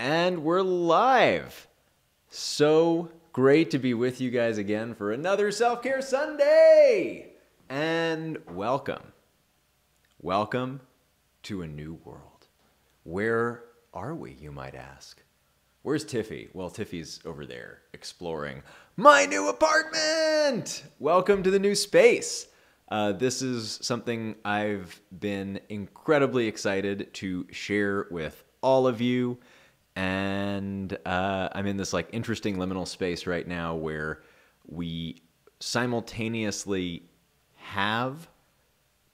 And we're live. So great to be with you guys again for another Self-Care Sunday. And welcome. Welcome to a new world. Where are we, you might ask? Where's Tiffy? Well, Tiffy's over there exploring my new apartment. Welcome to the new space. This is something I've been incredibly excited to share with all of you. And I'm in this like interesting liminal space right now where we simultaneously have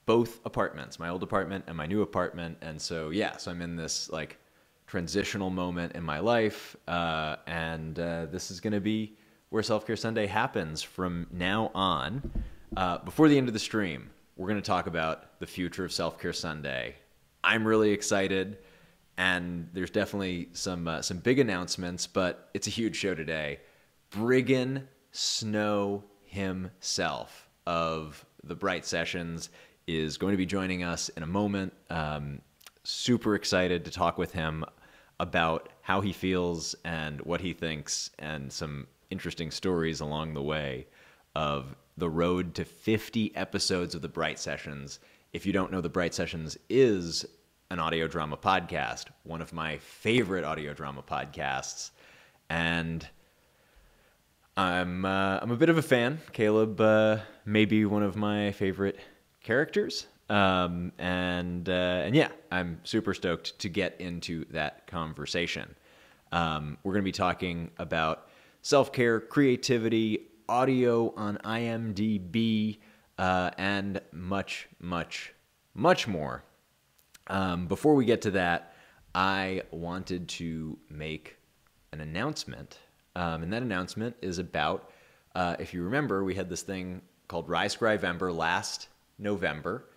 both apartments, my old apartment and my new apartment. And so, so I'm in this like transitional moment in my life. And this is going to be where Self-Care Sunday happens from now on. Before the end of the stream, we're going to talk about the future of Self-Care Sunday. I'm really excited. And there's definitely some big announcements, but it's a huge show today. Briggon Snow himself of the Bright Sessions is going to be joining us in a moment. Super excited to talk with him about how he feels and what he thinks and some interesting stories along the way of the road to 50 episodes of the Bright Sessions. If you don't know, the Bright Sessions is an audio drama podcast, one of my favorite audio drama podcasts, and I'm a bit of a fan. Caleb may be one of my favorite characters, and yeah, I'm super stoked to get into that conversation. We're going to be talking about self-care, creativity, audio on IMDb, and much, much, much more. Before we get to that, I wanted to make an announcement, and that announcement is about, if you remember, we had this thing called Rise Scrivember last November,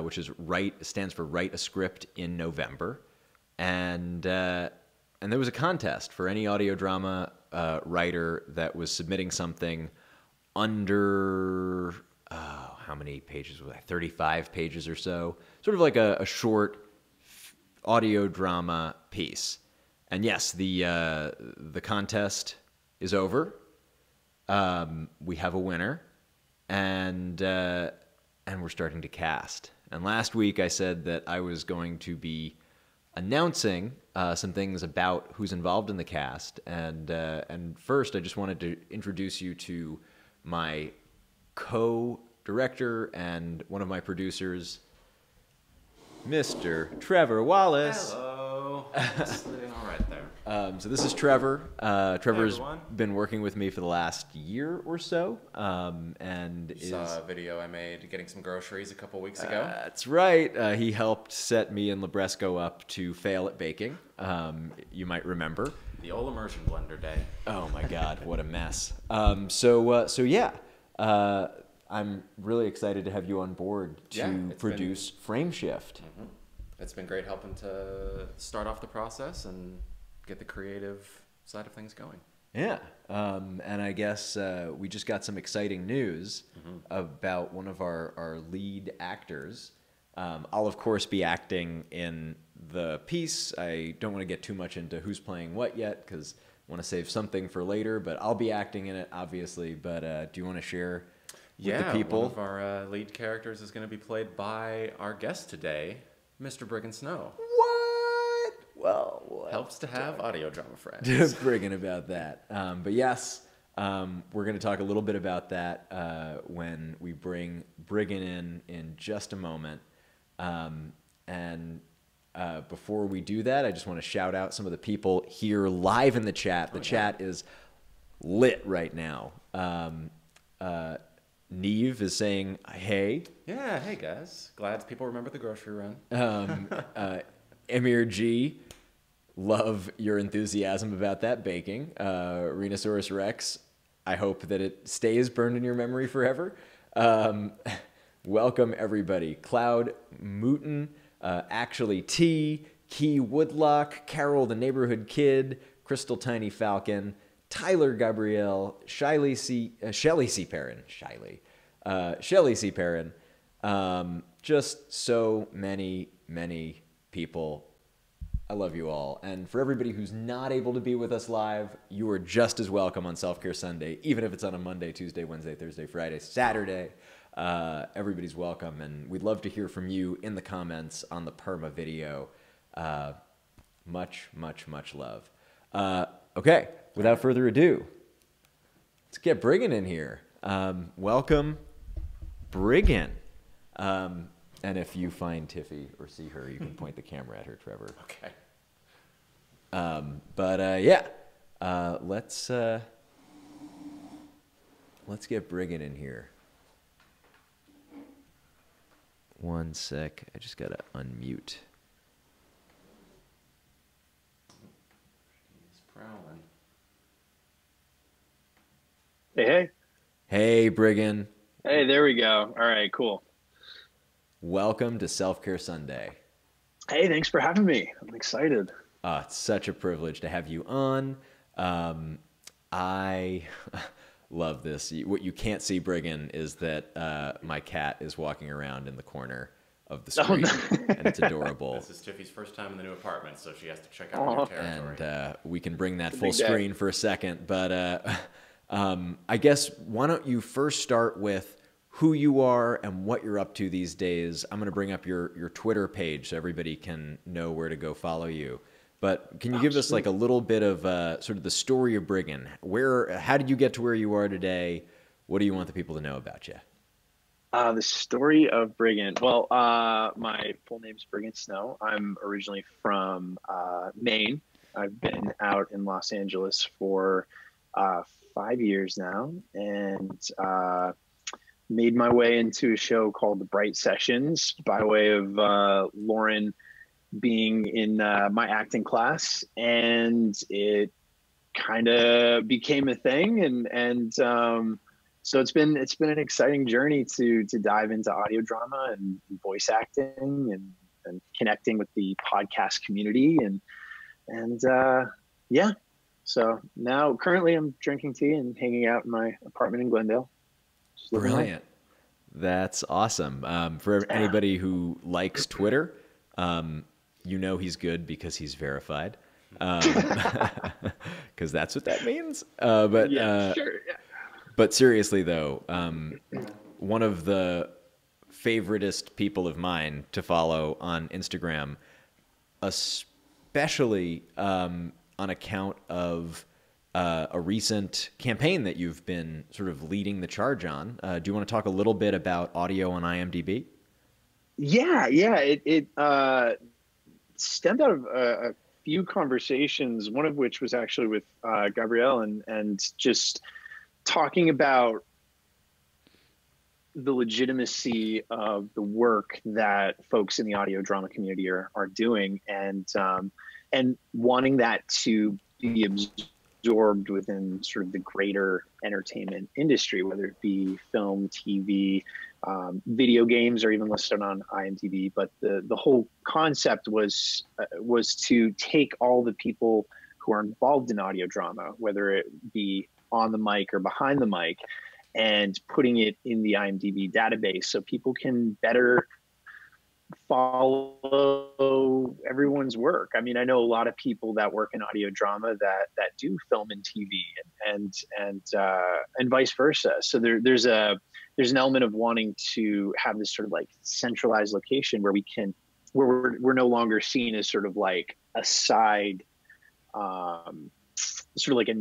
which is stands for Write a Script in November, and there was a contest for any audio drama writer that was submitting something under how many pages was that? 35 pages or so. Sort of like a short audio drama piece. And yes, the contest is over. We have a winner, and we're starting to cast. And last week I said that I was going to be announcing some things about who's involved in the cast. And first, I just wanted to introduce you to my co-director and one of my producers, Mr. Trevor Wallace. Hello. It's doing all right there. So this is Trevor. Trevor's been working with me for the last year or so. And you saw a video I made getting some groceries a couple weeks ago. That's right. He helped set me and Labresco up to fail at baking. You might remember. The old immersion blender day. Oh my God, what a mess. So yeah. I'm really excited to have you on board to produce Frame Shift. Mm-hmm. It's been great helping to start off the process and get the creative side of things going. Yeah, and I guess we just got some exciting news about one of our lead actors. I'll, of course, be acting in the piece. I don't want to get too much into who's playing what yet because I want to save something for later, but I'll be acting in it, obviously. But do you want to share with the people? One of our lead characters is going to be played by our guest today, Mr. Briggon Snow. What? Well, helps to have audio drama friends. Briggon about that. But yes, we're going to talk a little bit about that when we bring Briggon in just a moment. And before we do that, I just want to shout out some of the people here live in the chat. The chat is lit right now. Neve is saying, hey. Yeah, hey guys. Glad people remember the grocery run. Emir G, love your enthusiasm about that baking. Rhinosaurus Rex, I hope that it stays burned in your memory forever. Welcome everybody. Cloud Mooten, Actually T, Key Woodlock, Carol the Neighborhood Kid, Crystal Tiny Falcon, Tyler Gabrielle, Shelly C. Perrin, Shelly C. Perrin. Just so many people I love you all. And for everybody who's not able to be with us live, you are just as welcome on Self Care Sunday, even if it's on a Monday, Tuesday, Wednesday, Thursday, Friday, Saturday. Everybody's welcome, and we'd love to hear from you in the comments on the perma video. Much, much, much love. Okay, without further ado, let's get Briggon in here. Welcome, Briggon. And if you find Tiffy or see her, you can point the camera at her, Trevor. Okay. Let's get Briggon in here. One sec. I just gotta unmute. He's prowling. Hey. Hey, Briggon. Hey, there we go. All right, cool. Welcome to Self Care Sunday. Hey, thanks for having me. I'm excited. It's such a privilege to have you on. I love this. What you can't see, Briggon, is that my cat is walking around in the corner of the screen, and it's adorable. This is Tiffy's first time in the new apartment, so she has to check out new territory. And we can bring that full screen for a second, but I guess why don't you first start with who you are and what you're up to these days. I'm going to bring up your Twitter page so everybody can know where to go follow you. But can you give us like a little bit of sort of the story of Briggon? How did you get to where you are today? What do you want the people to know about you? The story of Briggon. Well, my full name's Briggon Snow. I'm originally from Maine. I've been out in Los Angeles for 5 years now, and made my way into a show called The Bright Sessions by way of Lauren being in my acting class, and it kind of became a thing, and so it's been an exciting journey to dive into audio drama and voice acting and connecting with the podcast community and yeah. So now currently I'm drinking tea and hanging out in my apartment in Glendale. Brilliant. That's awesome. For anybody who likes Twitter, you know he's good because he's verified. Because that's what that means. But seriously, though, one of the favoritist people of mine to follow on Instagram, especially on account of a recent campaign that you've been sort of leading the charge on. Do you want to talk a little bit about audio on IMDb? Yeah. It stemmed out of a few conversations, one of which was actually with Gabrielle and just talking about the legitimacy of the work that folks in the audio drama community are doing, and wanting that to be absorbed within sort of the greater entertainment industry, whether it be film, TV, video games are even listed on IMDb. But the whole concept was to take all the people who are involved in audio drama, whether it be on the mic or behind the mic, and putting it in the IMDb database so people can better follow everyone's work. I mean, I know a lot of people that work in audio drama that do film and TV and vice versa. So there's an element of wanting to have this sort of like centralized location where we're no longer seen as sort of like a side, sort of like a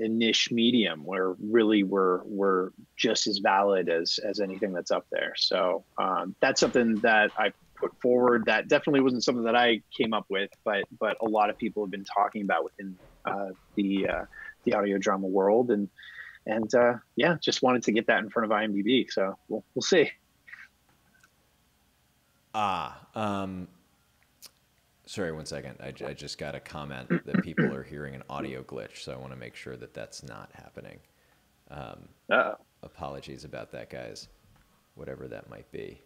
niche medium where really we're just as valid as anything that's up there. So that's something that I put forward. That definitely wasn't something that I came up with, but a lot of people have been talking about within the audio drama world, and yeah, just wanted to get that in front of IMDb. So we'll see. Sorry, 1 second. I just got a comment that people are hearing an audio glitch, so I want to make sure that that's not happening. Apologies about that, guys. Whatever that might be.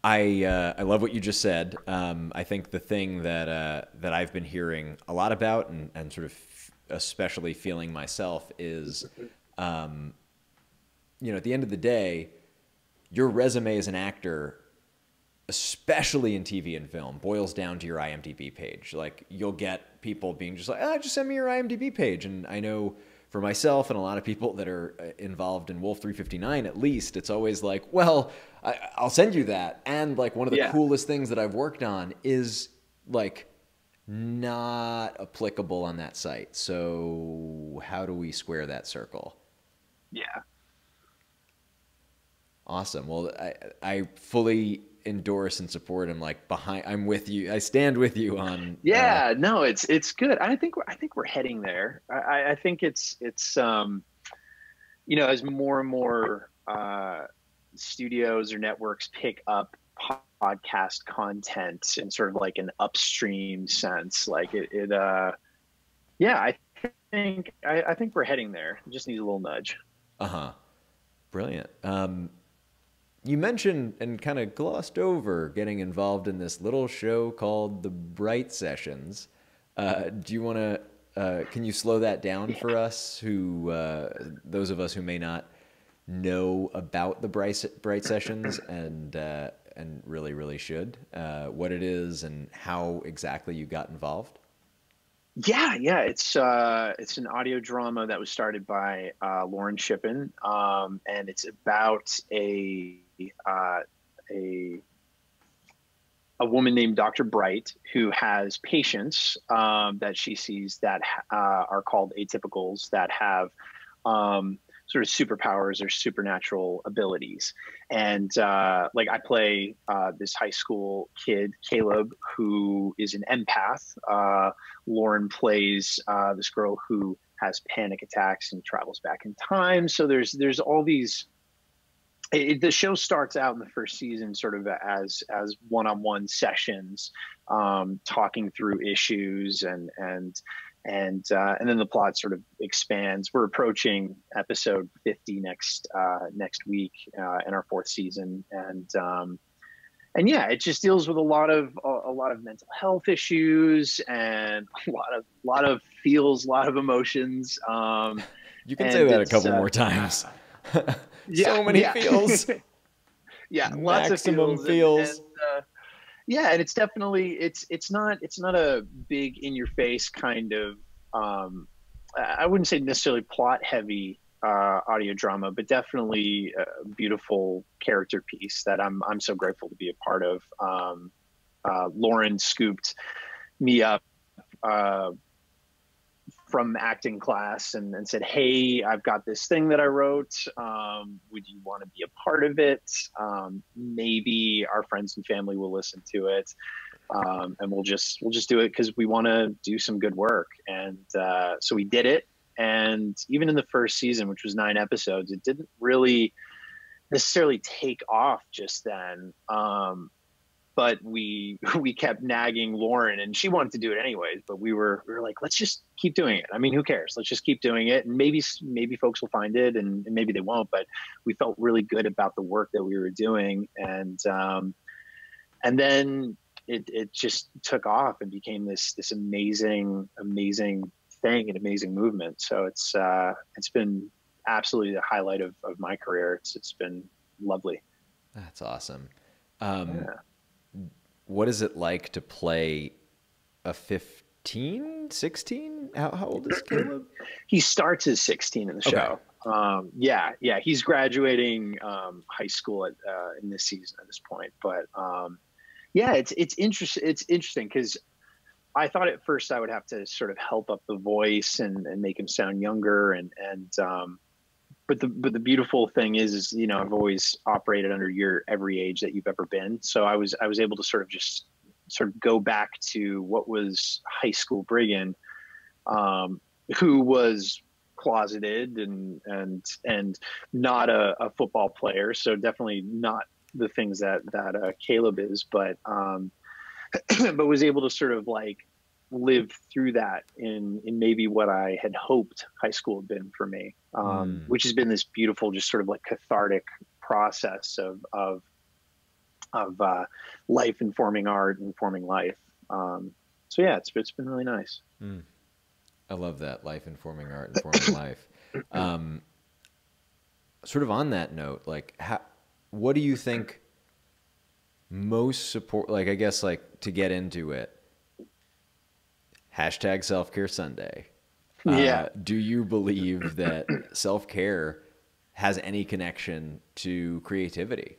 I love what you just said. I think the thing that I've been hearing a lot about and sort of especially feeling myself is, at the end of the day, your resume as an actor especially in TV and film, boils down to your IMDb page. Like, you'll get people being just like, just send me your IMDb page. And I know for myself and a lot of people that are involved in Wolf 359, at least, it's always like, well, I'll send you that. And like, one of the coolest things that I've worked on is like not applicable on that site. So how do we square that circle? Yeah. Awesome. Well, I fully endorse and support. I'm with you. I stand with you on. Yeah, no, it's good. I think we're heading there. I think it's as more and more studios or networks pick up podcast content in sort of like an upstream sense, like I think we're heading there. It just needs a little nudge. Brilliant. You mentioned and kind of glossed over getting involved in this little show called The Bright Sessions. Do you want to, can you slow that down for us, those of us who may not know about The Bright Sessions and really, really should, what it is and how exactly you got involved? Yeah. It's an audio drama that was started by Lauren Shippen, and it's about a woman named Dr. Bright who has patients that she sees that are called atypicals, that have sort of superpowers or supernatural abilities. And like, I play this high school kid, Caleb, who is an empath. Lauren plays this girl who has panic attacks and travels back in time. So there's all these. The show starts out in the first season sort of as one-on-one sessions, talking through issues, and then the plot sort of expands. We're approaching episode 50 next week in our fourth season, and yeah, it just deals with a lot of mental health issues and a lot of feels, a lot of emotions. You can say that a couple more times. So many feels. Yeah, lots Maximum of feels. And it's definitely it's not a big in your face kind of I wouldn't say necessarily plot heavy audio drama, but definitely a beautiful character piece that I'm so grateful to be a part of. Lauren scooped me up from acting class and said, "Hey, I've got this thing that I wrote. Would you want to be a part of it? Maybe our friends and family will listen to it, and we'll just do it because we want to do some good work." And so we did it. And even in the first season, which was 9 episodes, it didn't really necessarily take off just then. But we kept nagging Lauren, and she wanted to do it anyways. But we were like, let's just keep doing it. I mean, who cares? Let's just keep doing it, and maybe folks will find it, and maybe they won't. But we felt really good about the work that we were doing, and then it just took off and became this amazing thing, an amazing movement. So it's been absolutely the highlight of my career. It's been lovely. That's awesome. What is it like to play a 15, 16? How old is Caleb? He starts as 16 in the show. Yeah. He's graduating high school in this season at this point. But it's interesting because I thought at first I would have to sort of help up the voice and make him sound younger, but the beautiful thing is I've always operated under every age that you've ever been. So I was able to sort of go back to what was high school Briggon, who was closeted and not a football player. So definitely not the things that Caleb is, but was able to sort of like live through that in maybe what I had hoped high school had been for me, which has been this beautiful, just sort of like cathartic process of life informing art, informing life. So yeah, it's been really nice. I love that, life informing art, informing life. Sort of on that note, like what do you think most support, like, I guess, like, to get into it, hashtag self-care Sunday. Yeah. Do you believe that self-care has any connection to creativity?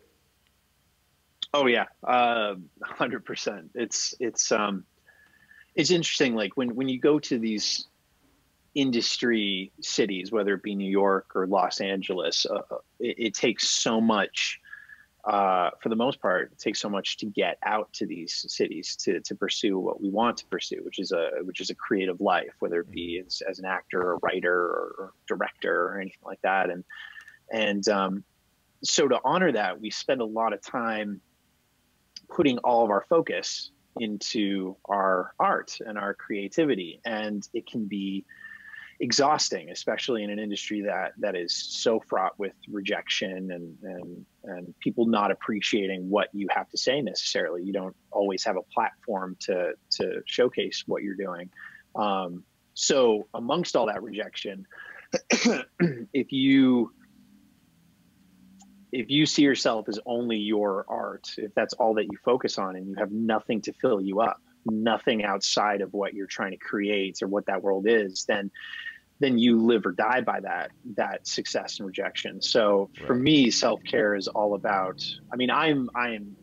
Oh yeah. 100%. It's interesting. Like when you go to these industry cities, whether it be New York or Los Angeles, it takes so much, for the most part, it takes so much to get out to these cities to pursue what we want to pursue, which is a creative life, whether it be as an actor or writer or director or anything like that. And so to honor that, we spend a lot of time putting all of our focus into our art and our creativity, and it can be exhausting, especially in an industry that is so fraught with rejection and people not appreciating what you have to say necessarily. You don't always have a platform to showcase what you're doing. So amongst all that rejection, if you see yourself as only your art, if that's all that you focus on and you have nothing to fill you up, nothing outside of what you're trying to create or what that world is, then you live or die by that success and rejection. So for me, self-care is all about, I mean, I am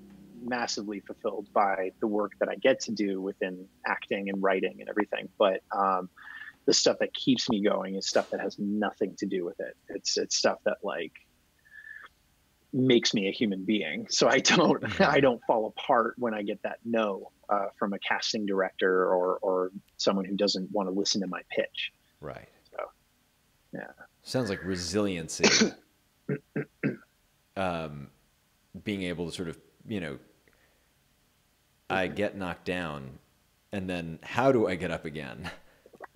massively fulfilled by the work that I get to do within acting and writing and everything. But the stuff that keeps me going is stuff that has nothing to do with it. It's stuff that like makes me a human being. So I don't fall apart when I get that no from a casting director or someone who doesn't want to listen to my pitch. Right. So, yeah. Sounds like resiliency. Being able to sort of, I get knocked down, and then how do I get up again?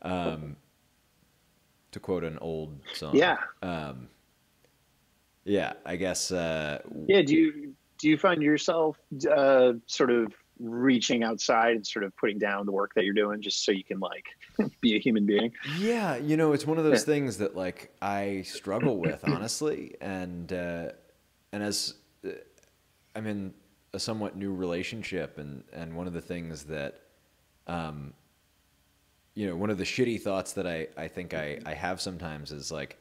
To quote an old song. Yeah. Yeah, I guess. Yeah. Do you find yourself sort of reaching outside and sort of putting down the work that you're doing just so you can like be a human being? Yeah, it's one of those things that like I struggle with, honestly, and as I'm in a somewhat new relationship, and one of the things that one of the shitty thoughts that I think I have sometimes is like,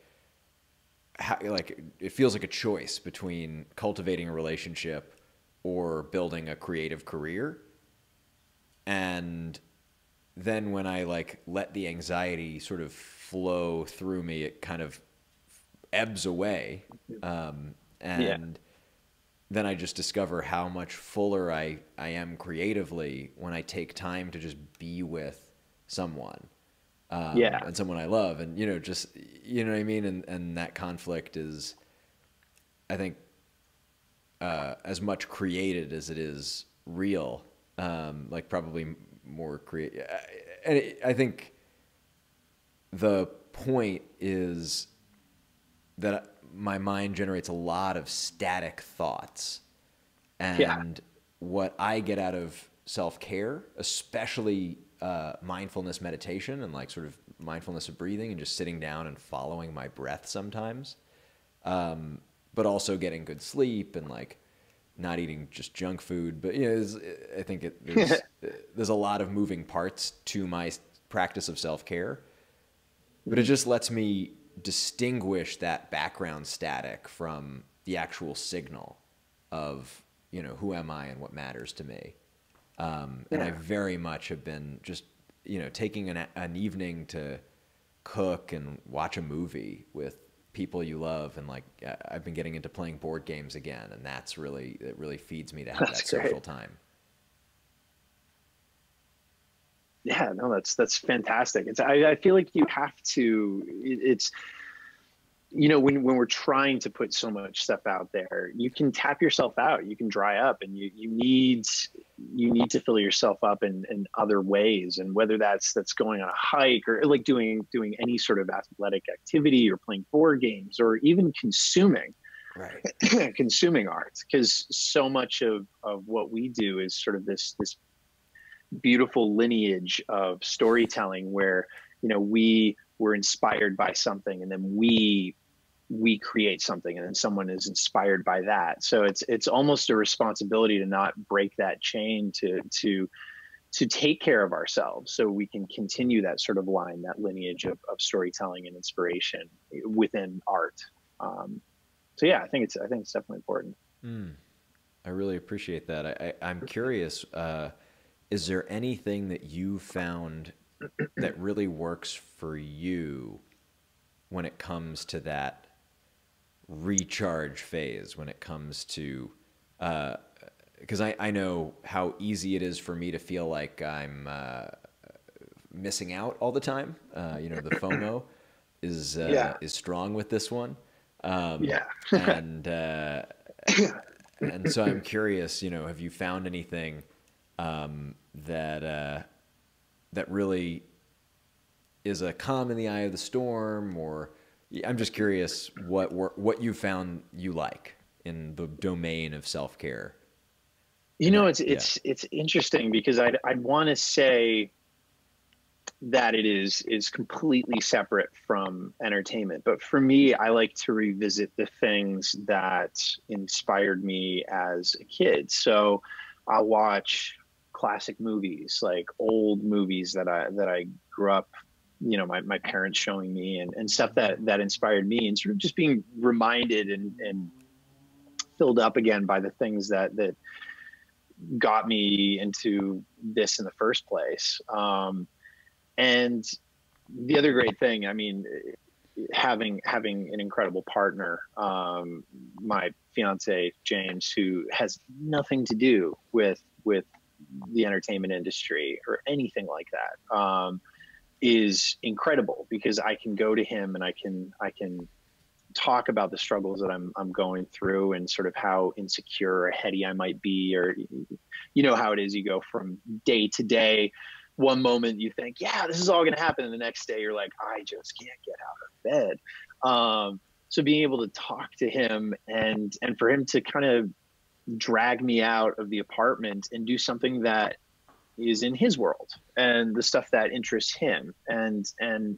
like it feels like a choice between cultivating a relationship or building a creative career. And then when I like let the anxiety sort of flow through me, it kind of ebbs away. And then I just discover how much fuller I am creatively when I take time to just be with someone. And someone I love, and just what I mean, and that conflict is, I think, as much created as it is real, like probably more creative. And I think the point is that my mind generates a lot of static thoughts, and what I get out of self-care, especially mindfulness meditation and like sort of mindfulness of breathing and just sitting down and following my breath sometimes, but also getting good sleep and like not eating just junk food. But I think there's a lot of moving parts to my practice of self-care, but it just lets me distinguish that background static from the actual signal of who am I and what matters to me. And I very much have been just, taking an evening to cook and watch a movie with people you love. And like, I've been getting into playing board games again. And it really feeds me to have that social time. Yeah, no, that's fantastic. I feel like you have to, when we're trying to put so much stuff out there, you can tap yourself out, you can dry up, and you need to fill yourself up in other ways. And whether that's going on a hike or like doing any sort of athletic activity or playing board games or even consuming art, because so much of what we do is sort of this beautiful lineage of storytelling where we were inspired by something and then we we create something and then someone is inspired by that. So it's almost a responsibility to not break that chain, to take care of ourselves so we can continue that sort of line, that lineage of storytelling and inspiration within art. So yeah, I think it's definitely important. I really appreciate that. I'm curious, is there anything that you found that really works for you when it comes to that recharge phase, when it comes to, because I know how easy it is for me to feel like I'm missing out all the time. The FOMO is strong with this one. Yeah. And and so I'm curious, have you found anything that really is a calm in the eye of the storm, or I'm just curious what you found you like in the domain of self-care. It's interesting because I'd want to say that it is completely separate from entertainment. But for me, I like to revisit the things that inspired me as a kid. So I'll watch classic movies, like old movies that I grew up, my parents showing me, and stuff that inspired me, and sort of just being reminded and filled up again by the things that got me into this in the first place. And the other great thing, I mean, having an incredible partner, my fiance James, who has nothing to do with the entertainment industry or anything like that, is incredible, because I can go to him and I can talk about the struggles that I'm going through, and sort of how insecure or heady I might be, or how it is, you go from day to day. One moment you think, yeah, this is all going to happen, and the next day you're like, I just can't get out of bed. So being able to talk to him and for him to kind of drag me out of the apartment and do something that is in his world and the stuff that interests him, and and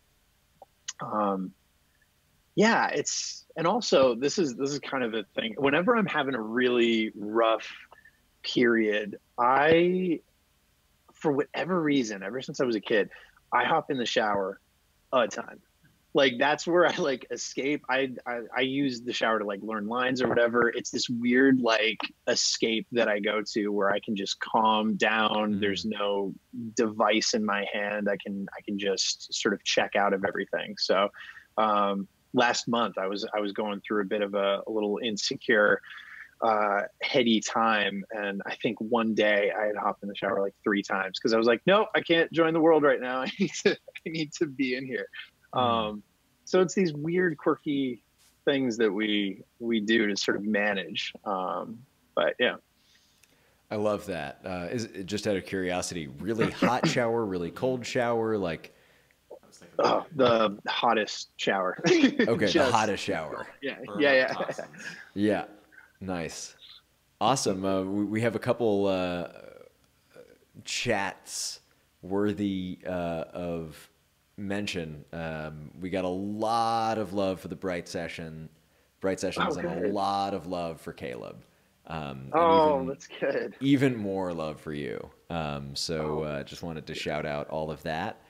also this is kind of a thing. Whenever I'm having a really rough period, for whatever reason, ever since I was a kid, I hop in the shower a ton. Like, that's where I like escape. I use the shower to like learn lines or whatever. It's this weird like escape that I go to where I can just calm down. There's no device in my hand. I can just sort of check out of everything. So last month I was going through a bit of a little insecure, heady time, and I think one day I had hopped in the shower like 3 times because I was like, no, I can't join the world right now. I need to be in here. So it's these weird, quirky things that we do to sort of manage. But yeah. I love that. Is it, just out of curiosity, really hot shower, really cold shower, like? The hottest shower. Okay, the hottest shower. Yeah. Yeah, nice, awesome. We have a couple chats worthy of mention. We got a lot of love for the Bright Sessions, and a lot of love for Caleb. That's good. Even more love for you. Just wanted to shout out all of that.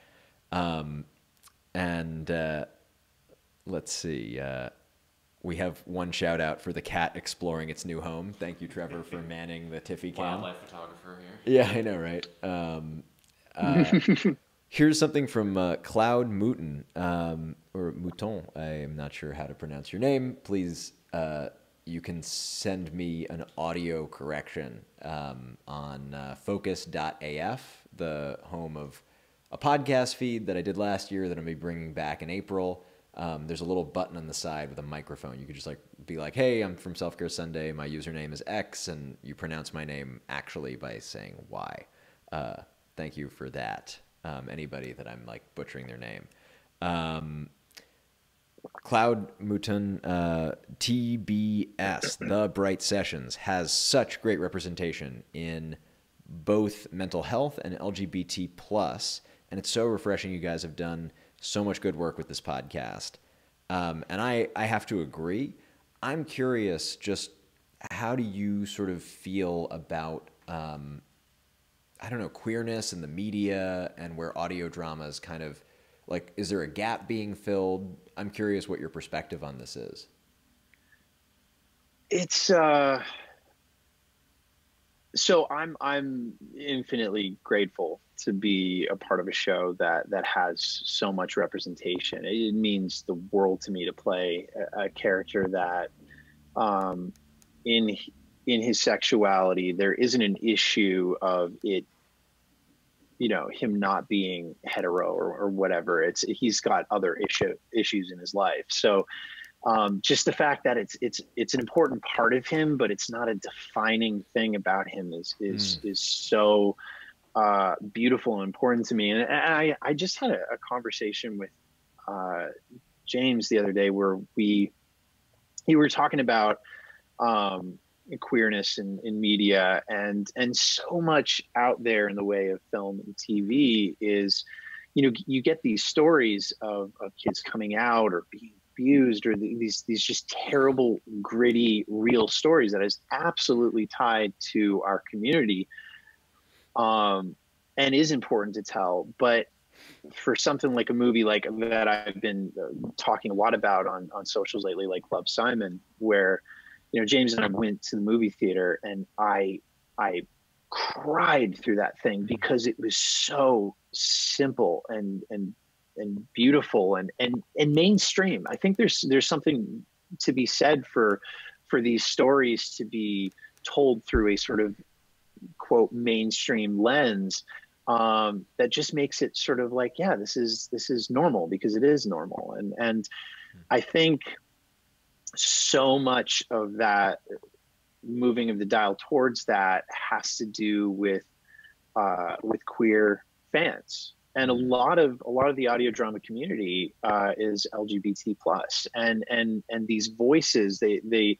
Let's see. We have one shout out for the cat exploring its new home. Thank you, Trevor, for manning the Tiffy cam. Wildlife photographer here. Yeah, I know, right? Here's something from Cloud Mouton, or Mouton. I am not sure how to pronounce your name. Please, you can send me an audio correction on focus.af, the home of a podcast feed that I did last year that I'm going to be bringing back in April. There's a little button on the side with a microphone. You could just be like, hey, I'm from Self Care Sunday. My username is X, and you pronounce my name actually by saying Y. Thank you for that. Anybody that I'm like butchering their name. Cloud Mouton, TBS, The Bright Sessions, has such great representation in both mental health and LGBT+, and it's so refreshing. You guys have done so much good work with this podcast. And I have to agree. I'm curious, just how do you sort of feel about, I don't know, queerness in the media and where audio dramas kind of, like, is there a gap being filled? I'm curious what your perspective on this is. It's so I'm infinitely grateful to be a part of a show that has so much representation. It means the world to me to play a character that, um, in in his sexuality, there isn't an issue of it, him not being hetero or whatever. He's got other issues in his life. So, just the fact that it's an important part of him, but it's not a defining thing about him is so beautiful and important to me. And I just had a conversation with James the other day where we were talking about queerness in media, and so much out there in the way of film and TV is, you get these stories of kids coming out or being abused, or these just terrible, gritty, real stories that is absolutely tied to our community, and is important to tell. But for something like a movie like that, I've been talking a lot about on socials lately, like Love, Simon, where James and I went to the movie theater, and I cried through that thing because it was so simple and beautiful and mainstream. I think there's something to be said for these stories to be told through a sort of quote mainstream lens, that just makes it sort of like, yeah, this is normal because it is normal. And I think so much of that moving of the dial towards that has to do with queer fans. And a lot of the audio drama community is LGBT plus, and these voices, they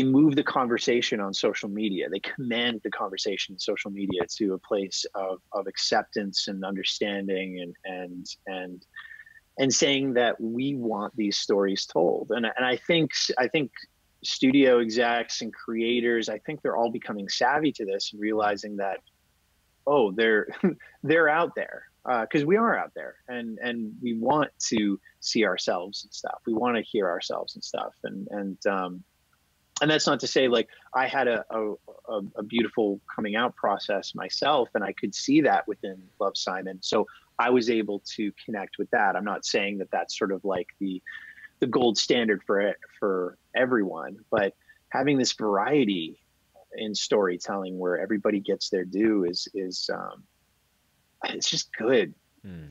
move the conversation on social media. They command the conversation in social media to a place of acceptance and understanding and saying that we want these stories told. And I think studio execs and creators, I think they're all becoming savvy to this and realizing that, oh, they're out there, because we are out there, and we want to see ourselves and stuff. We want to hear ourselves and stuff. And that's not to say, like, I had a beautiful coming out process myself, and I could see that within Love, Simon. So I was able to connect with that. I'm not saying that that's sort of like the gold standard for everyone, but having this variety in storytelling where everybody gets their due is it's just good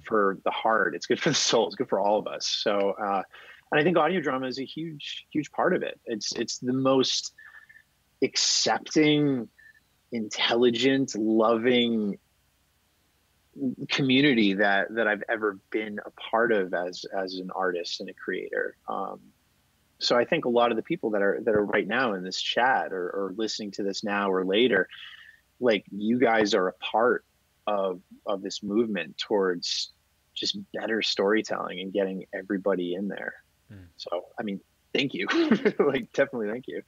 for the heart. It's good for the soul. It's good for all of us. So, and I think audio drama is a huge part of it. It's the most accepting, intelligent, loving community that I've ever been a part of as an artist and a creator. So I think a lot of the people that are right now in this chat or listening to this now or later, like, you guys are a part of this movement towards just better storytelling and getting everybody in there. So, I mean, thank you. Like, definitely thank you.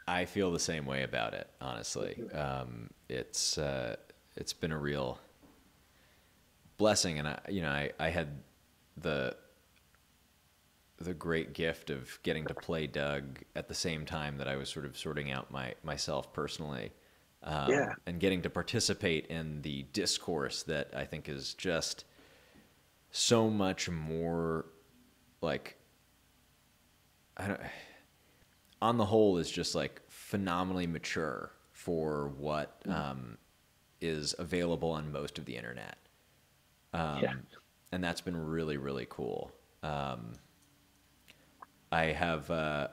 I feel the same way about it, honestly. It's been a real blessing, and I had the great gift of getting to play Doug at the same time that I was sort of sorting out myself personally, and getting to participate in the discourse that I think is just so much more, like, on the whole, is just like phenomenally mature for what is available on most of the internet. And that's been really, really cool. I have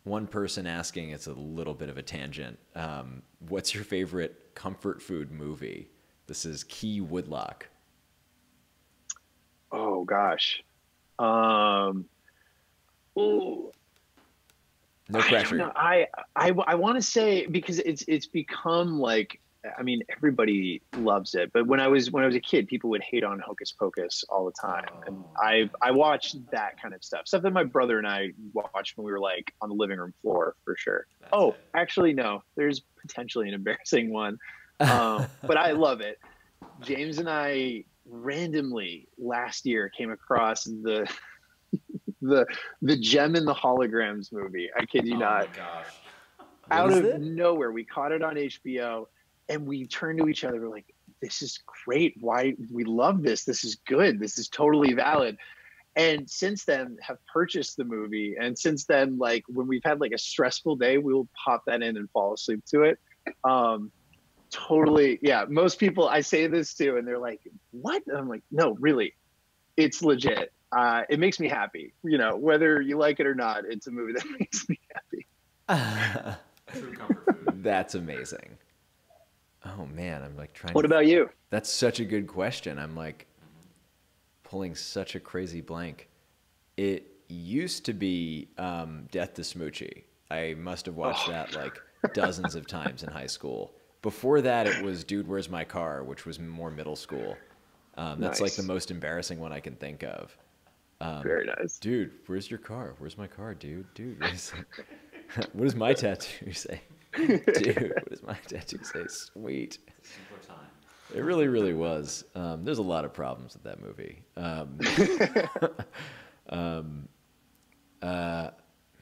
one person asking, it's a little bit of a tangent, what's your favorite comfort food movie? This is Key Woodlock. Oh gosh. Ooh. No pressure. I want to say, because it's become like I mean, everybody loves it. But when I was a kid, people would hate on Hocus Pocus all the time, and Oh, I watched that kind of stuff that my brother and I watched when we were like on the living room floor for sure. that's Oh, it. actually, no, there's potentially an embarrassing one, but I love it. James and I randomly last year came across the the Gem and the Holograms movie. I kid you Oh my not. gosh. What Out is of it? nowhere, we caught it on HBO, and we turned to each other. We're like, "This is great. Why we love this? This is good. This is totally valid." And since then, have purchased the movie. And since then, like when we've had like a stressful day, we'll pop that in and fall asleep to it. Um, Totally, yeah. Most people I say this to, and they're like, "What?" And I'm like, "No, really, it's legit. It makes me happy. You know, whether you like it or not, it's a movie that makes me happy." True comfort food. That's amazing. Oh man, I'm like trying What to. about you? That's such a good question. I'm like pulling such a crazy blank. It used to be Death to Smoochie. I must have watched Oh, that like dozens of times in high school. Before that, it was Dude, Where's My Car, which was more middle school. That's like the nice, most embarrassing one I can think of. very nice. Dude, where's your car? Where's my car, dude? Dude, what does my tattoo say? Dude, what does my tattoo say? Sweet. Simpler time. It really, really was. There's a lot of problems with that movie.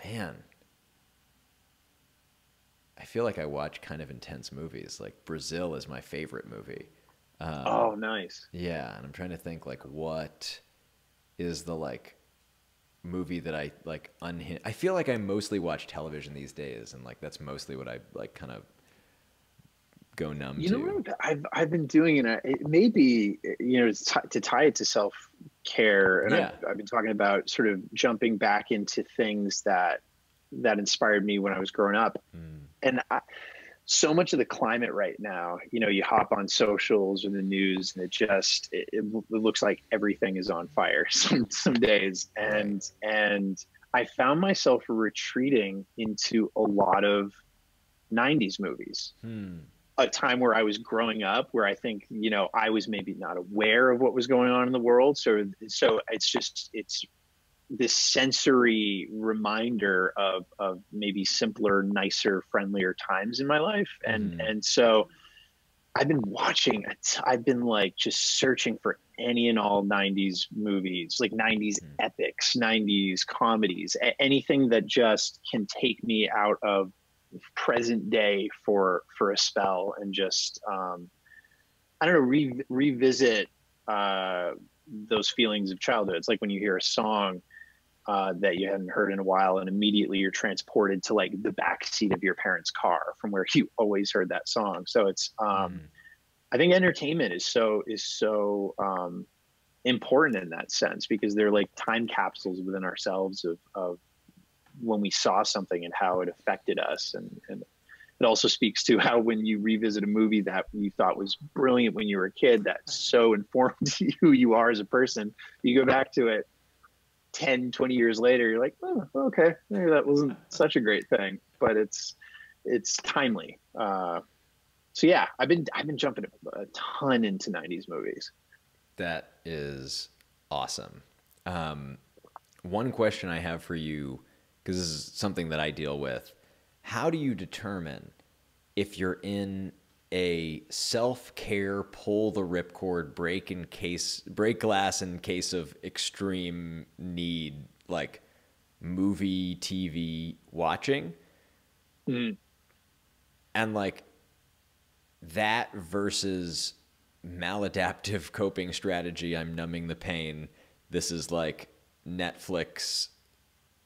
Man, I feel like I watch kind of intense movies. Like Brazil is my favorite movie. Oh, nice. Yeah, and I'm trying to think like what is the like movie that I like I feel like I mostly watch television these days, and like that's mostly what I like kind of go numb You know to. what I've been doing, and it may be, you know, to tie it to self care, and Yeah. I've been talking about sort of jumping back into things that inspired me when I was growing up, Mm, and so much of the climate right now, you know, you hop on socials or the news, and it looks like everything is on fire some days, right. and I found myself retreating into a lot of '90s movies, Hmm. a time where I was growing up, where I think, you know, I was maybe not aware of what was going on in the world. So it's this sensory reminder of maybe simpler, nicer, friendlier times in my life. Hmm. And so I've been I've been like just searching for any and all '90s movies, like '90s Hmm. epics, '90s comedies, anything that just can take me out of present day for a spell, and just I don't know, revisit those feelings of childhood. It's like when you hear a song that you hadn't heard in a while, and immediately you're transported to like the back seat of your parents' car from where you always heard that song. So it's Hmm. I think entertainment is so important in that sense, because they're like time capsules within ourselves of when we saw something and how it affected us. And it also speaks to how when you revisit a movie that you thought was brilliant when you were a kid, that so informed who you are as a person, you go back to it 10, 20 years later, you're like, oh, okay, maybe that wasn't such a great thing, but it's timely. So yeah, I've been jumping a ton into '90s movies. That is awesome. Um, One question I have for you, because this is something that I deal with, how do you determine if you're in a self-care, pull the ripcord, break glass in case of extreme need, like movie, TV watching, Mm. and like that versus maladaptive coping strategy, I'm numbing the pain. This is like Netflix,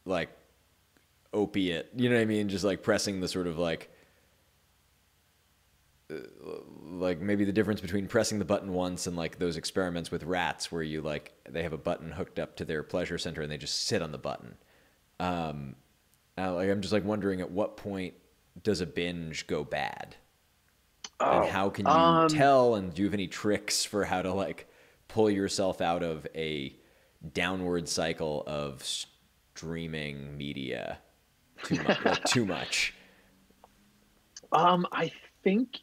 like opiate, you know what I mean? Just like pressing the sort of like maybe the difference between pressing the button once and like those experiments with rats where you like they have a button hooked up to their pleasure center and they just sit on the button. Like I'm just like wondering at what point does a binge go bad? And Oh, how can you tell, and do you have any tricks for how to like pull yourself out of a downward cycle of streaming media too much, like too much? I think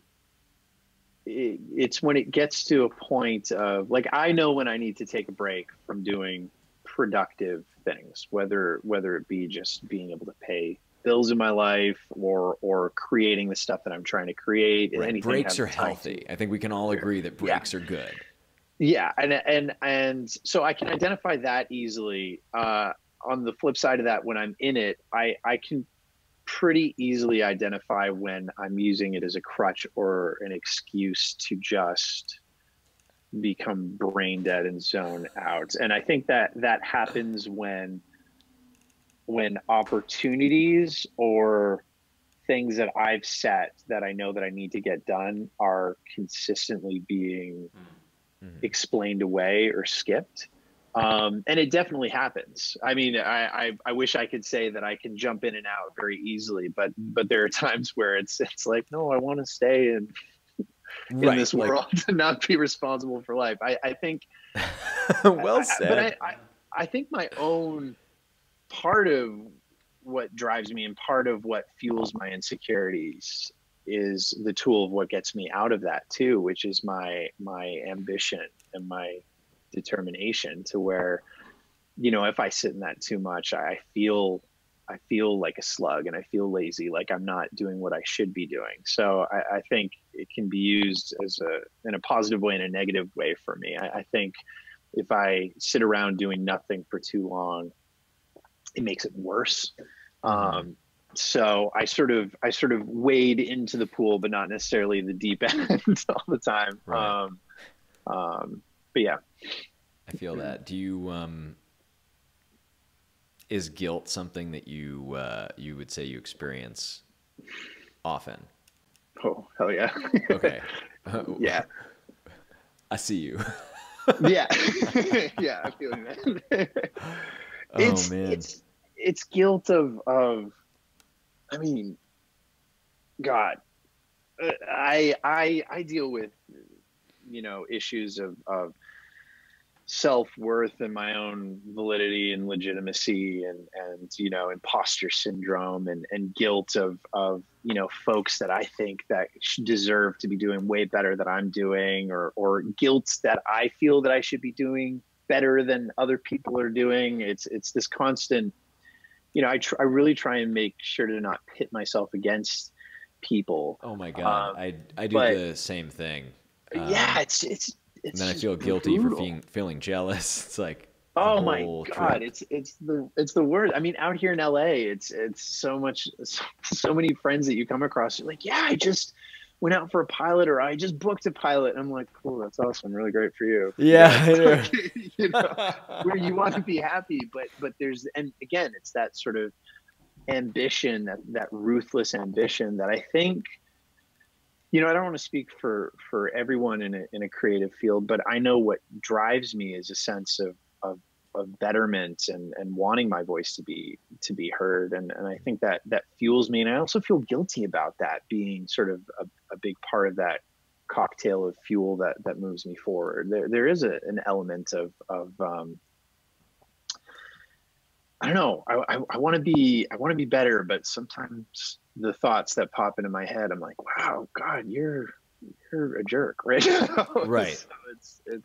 it's when it gets to a point of like, I know when I need to take a break from doing productive things, whether it be just being able to pay bills in my life or creating the stuff that I'm trying to create. Right. Anything Breaks are having time healthy. I think we can all agree that yeah. breaks are good. Yeah, and so I can identify that easily. On the flip side of that, when I'm in it, I can pretty easily identify when I'm using it as a crutch or an excuse to just become brain dead and zone out. And I think that that happens when opportunities or things that I've set that I know that I need to get done are consistently being explained away or skipped. And it definitely happens. I mean, I wish I could say that I can jump in and out very easily, but there are times where it's like, no, I want to stay in Right, this world and not be responsible for life. I think well said. But I think my own part of what drives me and part of what fuels my insecurities is the tool of what gets me out of that too, which is my ambition and my determination, to where, you know, if I sit in that too much, I feel like a slug and I feel lazy, like I'm not doing what I should be doing. So I think it can be used as in a positive way and a negative way for me. I think if I sit around doing nothing for too long, it makes it worse. So I sort of wade into the pool, but not necessarily the deep end all the time. Right. But yeah, I feel that. Do you is guilt something that you you would say you experience often? oh hell yeah. Okay. Yeah. I see you. Yeah. Yeah, I feel that. Oh man. It's guilt of I mean, God, I deal with, you know, issues of self-worth and my own validity and legitimacy and you know, imposter syndrome and guilt of you know, folks that I think that deserve to be doing way better than I'm doing, or guilt that I feel that I should be doing better than other people are doing. It's this constant, you know, I really try and make sure to not pit myself against people. Oh my God. I do but the same thing. yeah, it's And then I feel just guilty for brutal. feeling jealous. It's like the Oh my whole God, trip. it's the word. I mean, out here in LA, it's so much, so many friends that you come across. You're like, yeah, I just went out for a pilot, or I just booked a pilot. And I'm like, cool, that's awesome, really great for you. Yeah, Yeah, I know. like, you know, where you want to be happy, but there's, and again, it's that sort of ambition, that ruthless ambition that I think, you know, I don't want to speak for everyone in a creative field, but I know what drives me is a sense of betterment and wanting my voice to be heard, and I think that fuels me, and I also feel guilty about that being sort of a big part of that cocktail of fuel that moves me forward. There is an element of I don't know. I want to be better, but sometimes the thoughts that pop into my head, I'm like, wow, God, you're a jerk, right? Right.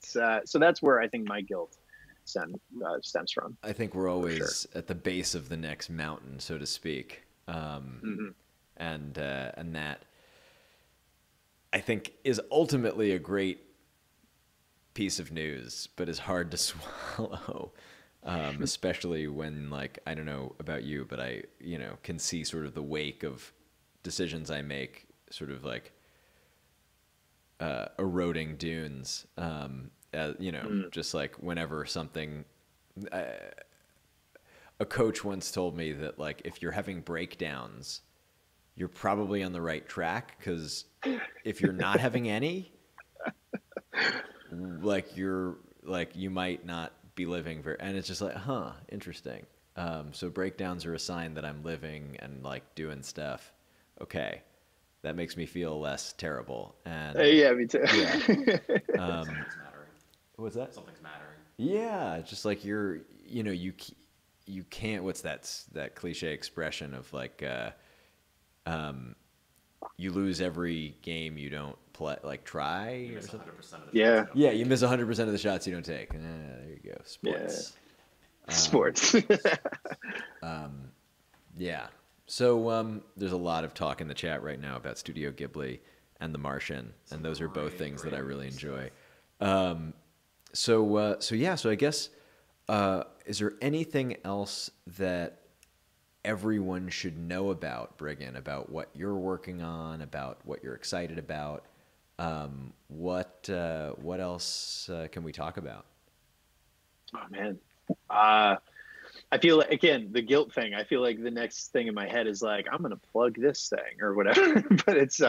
So that's where I think my guilt stems from. I think we're For sure. always at the base of the next mountain, so to speak. Mm-hmm. And that I think is ultimately a great piece of news, but is hard to swallow. Especially when, like, I don't know about you, but I, you know, can see sort of the wake of decisions I make sort of like eroding dunes. You know, just like whenever something, a coach once told me that, like, if you're having breakdowns, you're probably on the right track, because if you're not having any, like, you might not be living very, and it's just like, huh, interesting. So breakdowns are a sign that I'm living and, like, doing stuff. Okay, that makes me feel less terrible. And Yeah, me too. yeah, Something's mattering. what's that? Something's mattering. Yeah, it's just like you know, you can't. What's that cliche expression of like, you lose every game you don't play, like try. You Or miss something. 100% of the Yeah. shots you don't Yeah, you miss 100% of the shots you don't take. There you go. Sports. Sports. Yeah. So there's a lot of talk in the chat right now about Studio Ghibli and The Martian, and those are both things that I really enjoy. So I guess is there anything else that everyone should know about Briggon, about what you're working on, about what you're excited about? What else can we talk about? Oh man. I feel like, again, the guilt thing. I feel like the next thing in my head is like, I'm gonna plug this thing or whatever. But it's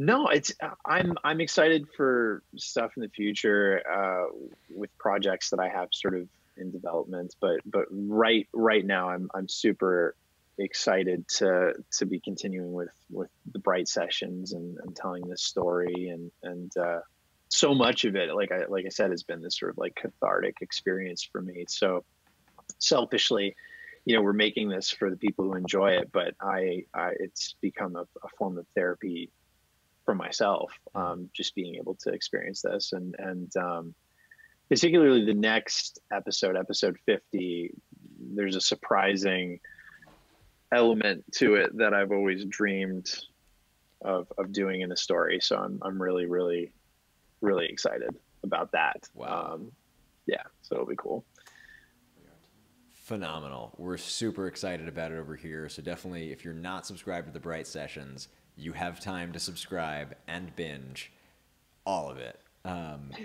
no, it's I'm excited for stuff in the future with projects that I have sort of in development. But right now, I'm super excited to be continuing with the Bright sessions and telling this story and so much of it, like I said, has been this sort of like cathartic experience for me. So selfishly, we're making this for the people who enjoy it, but I it's become a form of therapy for myself, just being able to experience this and particularly the next episode 50, there's a surprising element to it that I've always dreamed of doing in a story. So I'm really excited about that. Wow. Yeah, so it'll be cool. Phenomenal. We're super excited about it over here. So definitely, if you're not subscribed to the Bright Sessions, you have time to subscribe and binge all of it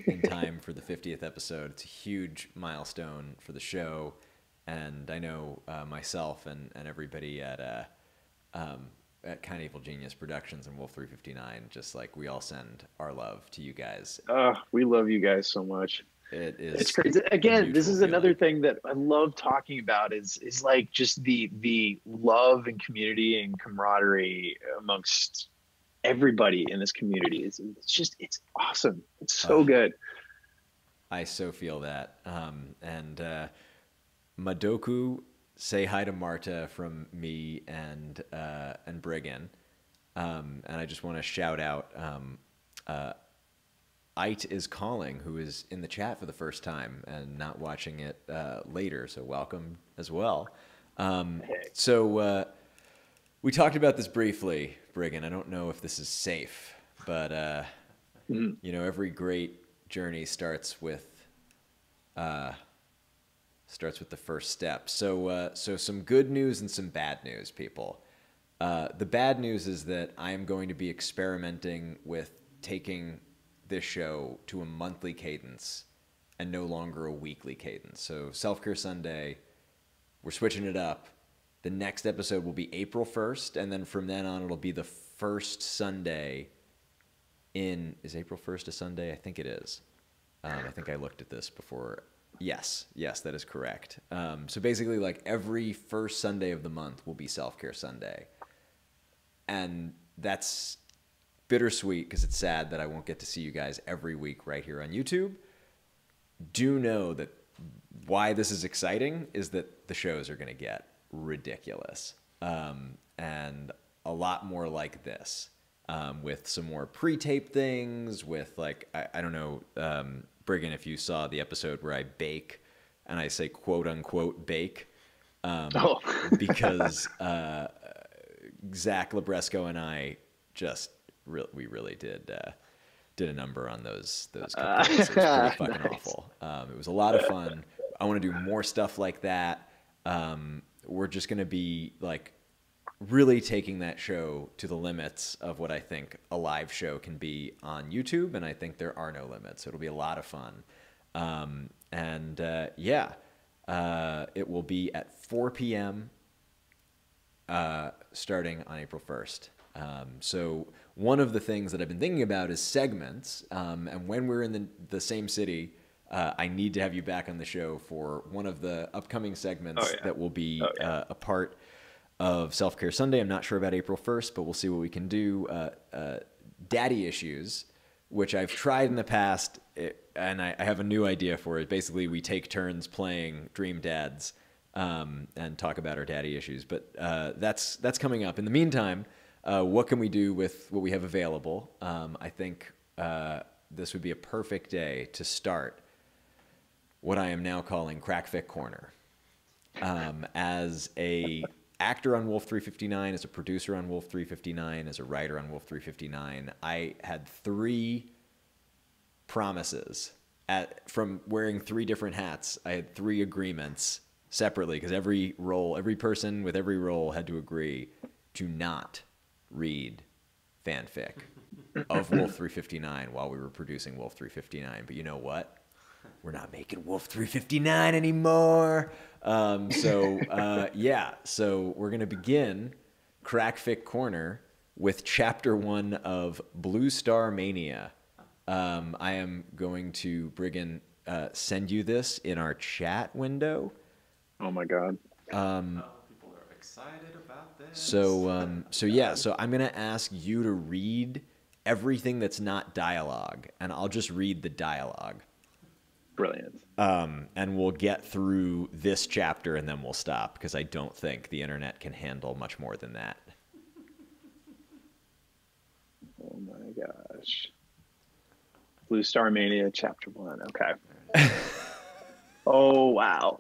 in time for the 50th episode. It's a huge milestone for the show. And I know myself and everybody at Kind of Evil Genius Productions and Wolf 359, just like we all send our love to you guys. We love you guys so much. It's crazy. Again, this is another feeling. thing that I love talking about is like just the love and community and camaraderie amongst everybody in this community. It's awesome. It's so good. I so feel that. And Madoku, say hi to Marta from me and Briggon. And I just want to shout out Ite is calling, who is in the chat for the first time and not watching it later. So welcome as well. So we talked about this briefly, Briggon. I don't know if this is safe, but every great journey starts with the first step. So some good news and some bad news, people. The bad news is that I am going to be experimenting with taking this show to a monthly cadence and no longer a weekly cadence. So Self-Care Sunday, we're switching it up. The next episode will be April 1st, and then from then on it'll be the first Sunday is April 1st a Sunday? I think it is. I think I looked at this before. Yes, that is correct. So basically, like every first Sunday of the month will be Self-Care Sunday. And that's bittersweet because it's sad that I won't get to see you guys every week right here on YouTube. Do know that why this is exciting is that the shows are going to get ridiculous. And a lot more like this, with some more pre-tape things, with like, I don't know, Briggon, if you saw the episode where I bake, and I say quote unquote bake, because Zach Labresco and I just we really did a number on those cupcakes. It was pretty fucking Nice. awful. It was a lot of fun. I want to do more stuff like that. We're just going to be like really taking that show to the limits of what I think a live show can be on YouTube, and I think there are no limits. It'll be a lot of fun. It will be at 4 p.m. Starting on April 1st. So one of the things that I've been thinking about is segments, and when we're in the same city, I need to have you back on the show for one of the upcoming segments that will be a part of Self-Care Sunday. I'm not sure about April 1st, but we'll see what we can do. Daddy Issues, which I've tried in the past, and I have a new idea for it. Basically, we take turns playing Dream Dads, and talk about our daddy issues. But that's coming up. In the meantime, what can we do with what we have available? I think this would be a perfect day to start what I am now calling Crackfic Corner. As a actor on Wolf 359, as a producer on Wolf 359, as a writer on Wolf 359, I had 3 promises from wearing 3 different hats. I had 3 agreements separately, because every person with every role had to agree to not read fanfic of Wolf 359 while we were producing Wolf 359. But you know what? We're not making Wolf 359 anymore. So we're going to begin Crackfic Corner with Chapter 1 of Blue Star Mania. I am going to, Briggon, send you this in our chat window. Oh my God. People are excited about this. So I'm going to ask you to read everything that's not dialogue, and I'll just read the dialogue. Brilliant. And we'll get through this chapter and then we'll stop, because I don't think the internet can handle much more than that. Oh my gosh. Blue Star Mania, Chapter 1. Okay. Oh, wow.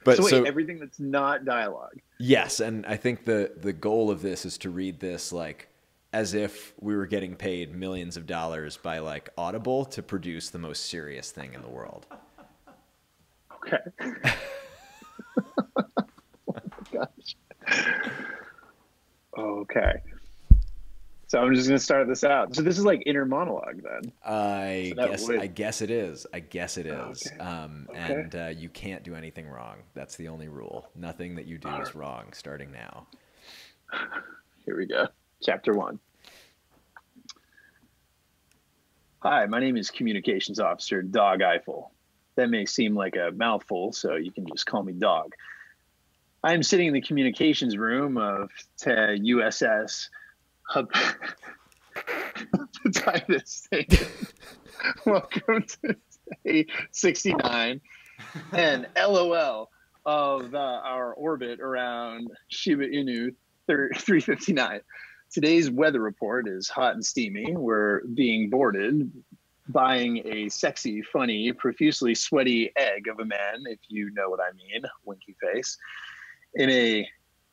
But so everything that's not dialogue. Yes, and I think the goal of this is to read this like as if we were getting paid millions of dollars by like Audible to produce the most serious thing in the world. Okay. Oh my gosh. Okay. So I'm just gonna start this out. So this is like inner monologue then. I guess it is. Okay. And you can't do anything wrong. That's the only rule. Nothing that you do is wrong starting now. Here we go. Chapter 1. Hi, my name is Communications Officer Dog Eiffel. That may seem like a mouthful, so you can just call me Dog. I am sitting in the communications room of USS Hepatitis Station. Welcome to day 69 and LOL of our orbit around Shiba Inu 359. Today's weather report is hot and steamy. We're being boarded, buying a sexy, funny, profusely sweaty egg of a man, if you know what I mean, winky face. In a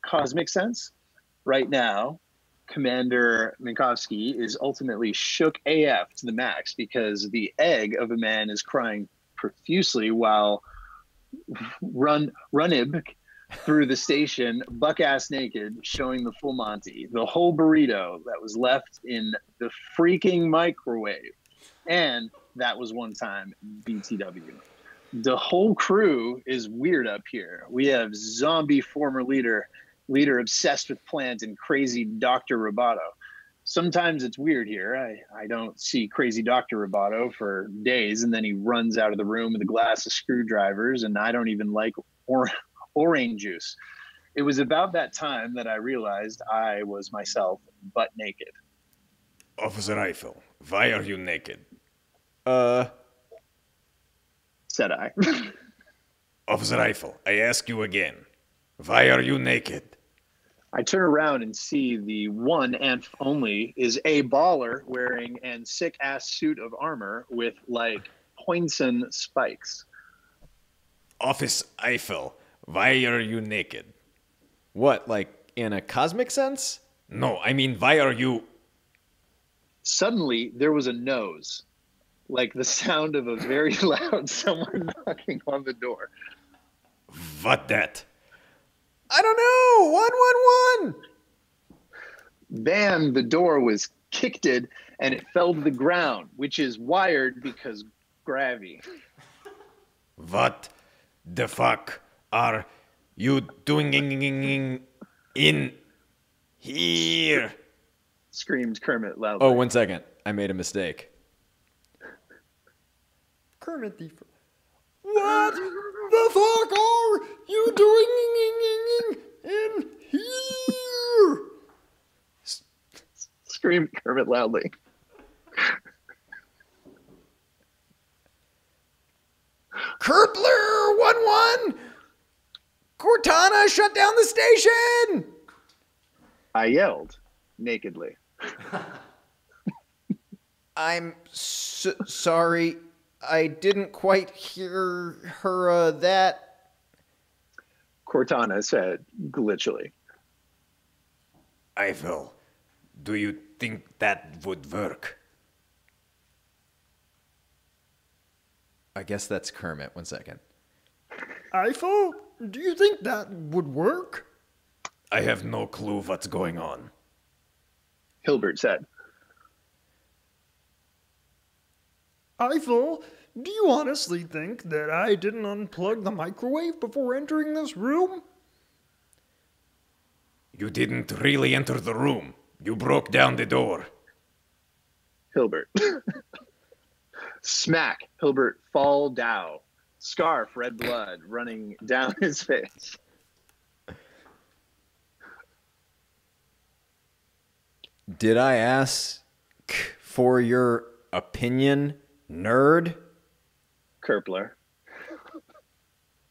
cosmic sense, right now, Commander Minkowski is ultimately shook AF to the max because the egg of a man is crying profusely while Runib through the station, buck-ass naked, showing the full Monty. The whole burrito that was left in the freaking microwave. And that was one time BTW. The whole crew is weird up here. We have zombie former leader obsessed with plants, and crazy Dr. Roboto. Sometimes it's weird here. I don't see crazy Dr. Roboto for days, and then he runs out of the room with a glass of screwdrivers, and I don't even like orange juice. It was about that time that I realized I was myself, butt naked. Officer Eiffel, why are you naked? Said I. Officer Eiffel, I ask you again. Why are you naked? I turn around and see the one and only is a baller wearing an sick-ass suit of armor with, like, poinson spikes. Officer Eiffel, why are you naked? What, like in a cosmic sense? No, I mean, why are you... Suddenly, there was a nose, like the sound of a very loud someone knocking on the door. What that? I don't know. 111. Bam, the door was kicked and it fell to the ground, which is wired because gravity. What the fuck are you doing in here? Screamed Kermit loudly. Oh, 1 second. I made a mistake. Kermit the... What the fuck are you doing in here? Screamed Kermit loudly. Kerpler 11. Cortana, shut down the station! I yelled nakedly. I'm sorry. I didn't quite hear her that. Cortana said glitchily. Eiffel, do you think that would work? I guess that's Kermit. 1 second. Eiffel, do you think that would work? I have no clue what's going on. Hilbert said. Eiffel, do you honestly think that I didn't unplug the microwave before entering this room? You didn't really enter the room. You broke down the door. Hilbert. Smack. Hilbert fall down. Scarf, red blood running down his face. Did I ask for your opinion, nerd? Kerpler.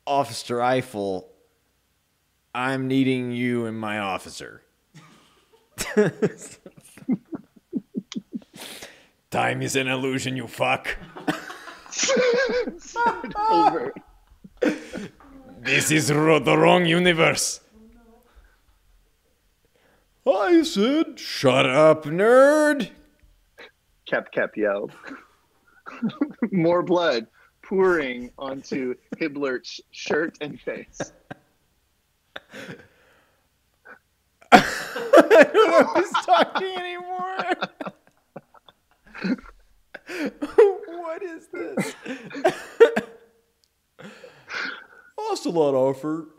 Officer Eiffel, I'm needing you and my officer. Time is an illusion, you fuck. Hilbert. This is the wrong universe. I said, shut up, nerd. Kep yelled. More blood pouring onto Hiblert's shirt and face. I don't know who's talking anymore. What is this? Ocelot offer.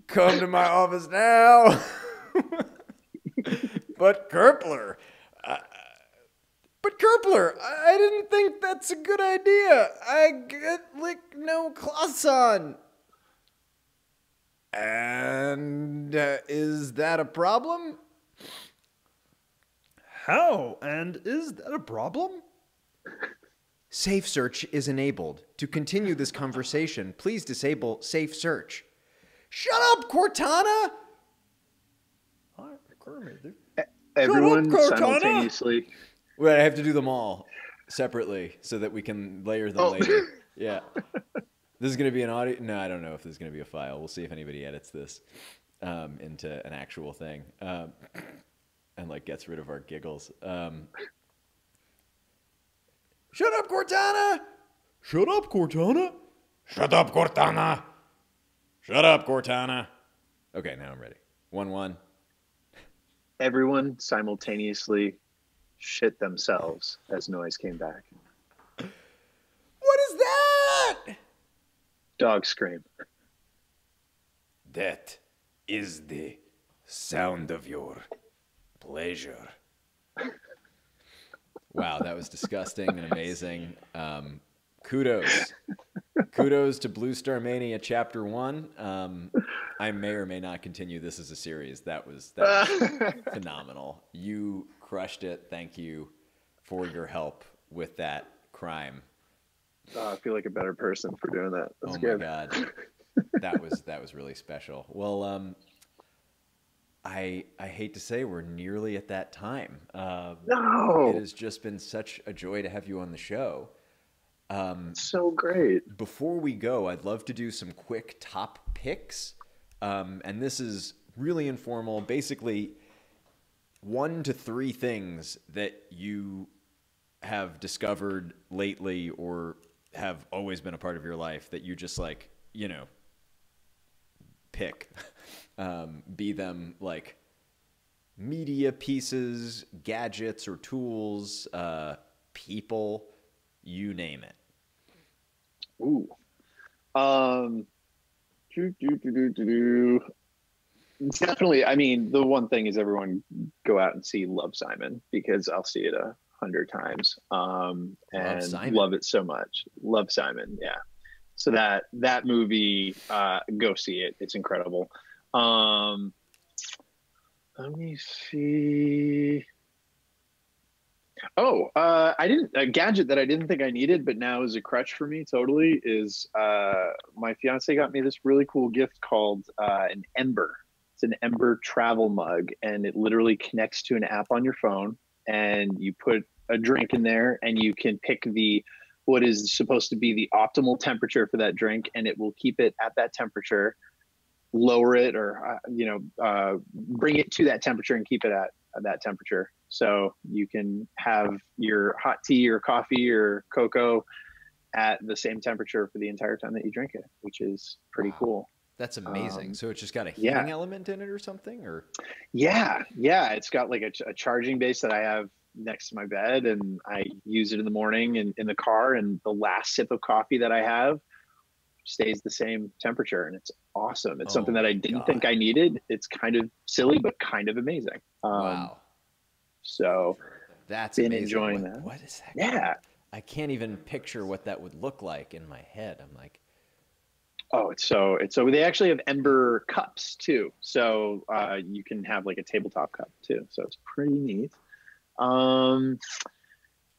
Come to my office now. But Kerpler, I didn't think that's a good idea. I get no cloths on. And is that a problem? How? And is that a problem? Safe search is enabled. To continue this conversation, please disable safe search. Shut up, Cortana! Everyone Cortana! simultaneously. Wait, I have to do them all separately so that we can layer them later. Yeah. This is going to be an audio. No, I don't know if this is going to be a file. We'll see if anybody edits this into an actual thing and like gets rid of our giggles. Shut up, Cortana! Shut up, Cortana! Shut up, Cortana! Shut up, Cortana! Okay, now I'm ready. 1-1. Everyone simultaneously shit themselves as noise came back. What is that? Dog scream. That is the sound of your pleasure. Wow, that was disgusting and amazing. Kudos. Kudos to Blue Star Mania Chapter 1. I may or may not continue this as a series. That was phenomenal. You crushed it. Thank you for your help with that crime. I feel like a better person for doing that. That's my good. God. That was really special. Well, I hate to say we're nearly at that time. No. It has just been such a joy to have you on the show. So great. Before we go, I'd love to do some quick top picks. And this is really informal. Basically, 1 to 3 things that you have discovered lately or have always been a part of your life that you just like, you know, pick. Be them like media pieces, gadgets or tools, people, you name it. Ooh. Definitely. I mean, the one thing is everyone go out and see Love, Simon, because I'll see it 100 times. And love it so much. Love, Simon. Yeah. So that movie, go see it. It's incredible. Let me see. I didn't a gadget that I didn't think I needed, but now is a crutch for me. Totally is my fiance got me this really cool gift called an Ember. It's an Ember travel mug, and it literally connects to an app on your phone, and you put a drink in there, and you can pick the what is supposed to be the optimal temperature for that drink, and it will keep it at that temperature, lower it, or bring it to that temperature and keep it at that temperature. So you can have your hot tea or coffee or cocoa at the same temperature for the entire time that you drink it, which is pretty cool. That's amazing. So it's just got a yeah. heating element in it or something, or? Yeah. It's got like a charging base that I have next to my bed, and I use it in the morning and in the car, and the last sip of coffee that I have stays the same temperature, and it's awesome. It's something that I didn't think I needed. It's kind of silly, but kind of amazing. Wow. So that's been amazing. enjoying that. What is that? Yeah. I can't even picture what that would look like in my head. I'm like, it's so they actually have Ember cups too. So you can have like a tabletop cup too. So it's pretty neat. And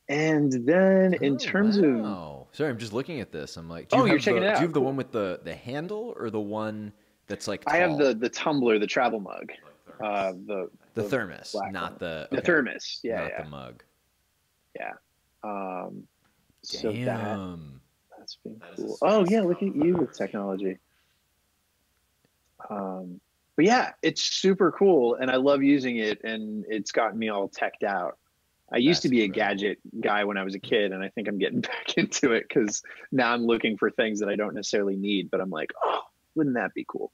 then in terms of, sorry, I'm just looking at this. I'm like, you're checking it out. Do you have the one with the handle, or the one that's like tall? I have the tumbler, the travel mug, the thermos, not the thermos. Yeah, not the mug. Yeah. So that's been cool. Oh yeah, look at you with technology. But yeah, it's super cool, and I love using it, and it's gotten me all teched out. I used to be a gadget guy when I was a kid, and I think I'm getting back into it because now I'm looking for things that I don't necessarily need, but I'm like, oh, wouldn't that be cool?